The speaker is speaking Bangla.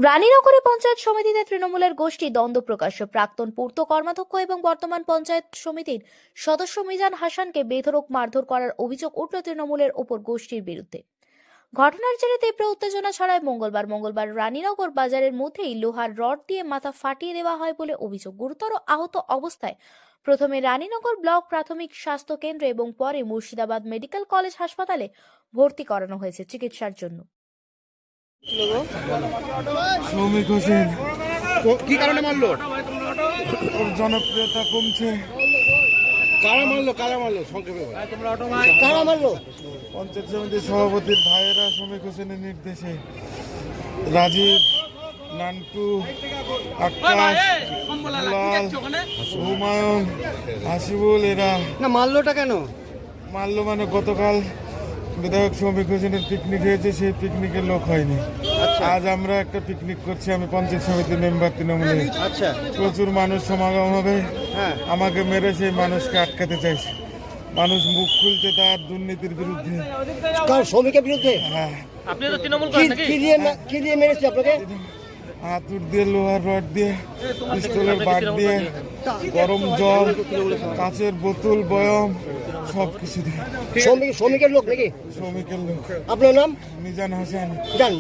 রানীনগরে পঞ্চায়েত সমিতিতে তৃণমূলের গোষ্ঠী দ্বন্দ্ব প্রকাশ্য। প্রাক্তন পূর্ত কর্মাধ্যক্ষ এবং বর্তমান পঞ্চায়েত সমিতির সদস্য মিজান হাসানকে বেধড়ক মারধর করার অভিযোগ উঠল তৃণমূলের ওপর গোষ্ঠীর বিরুদ্ধে। ঘটনার জেরে তীব্র উত্তেজনা ছড়ায় মঙ্গলবার রানীনগর বাজারের মধ্যেই লোহার রড দিয়ে মাথা ফাটিয়ে দেওয়া হয় বলে অভিযোগ। গুরুতর আহত অবস্থায় প্রথমে রানীনগর ব্লক প্রাথমিক স্বাস্থ্য কেন্দ্র এবং পরে মুর্শিদাবাদ মেডিকেল কলেজ হাসপাতালে ভর্তি করানো হয়েছে চিকিৎসার জন্য। শ্রমিক হোসেন কি কারণে মারলো? ওর জনপ্রিয়তা কমছে। কারা মারলো সংক্ষেপে বল। কারা মারলো? পঞ্চায়েত সমিতির সভাপতির ভাইয়েরা শ্রমিক হোসেনের নির্দেশে রাজীব, নান্টু, আকাশ, দুলাল, হুমায়ুন, হাসিবুল এরা না মারলোটা কেন? মারলো মানে গতকাল বিধায়ক শ্রমিক হোসেনের পিকনিক হয়েছে, সেই পিকনিকের লোক হয়নি। আজ আমরা একটা পিকনিক করছি, আমি পঞ্চায়েত সমিতির মেম্বার তৃণমূলের। আচ্ছা, প্রচুর মানুষ সমাগম হবে, হ্যাঁ। আমাকে মেরে সেই মানুষকে আটকাতে চাইছে। মানুষ মুখ খুলছে তার দুর্নীতির বিরুদ্ধে। কার শ্রমিকের বিরুদ্ধে? হ্যাঁ, আপনি তো তৃণমূল করেন নাকি? কি দিয়ে মেরেছে আপনাকে? হাতুড় দিয়ে, লোহার রড দিয়ে, পিস্তলের বাট দিয়ে, গরম জল, কাঁচের বোতল, বয়ম সবকিছু দিয়ে। শ্রমিকের লোক নাকি? শ্রমিকের লোক। আপনার নাম? মিজান হাসান। জান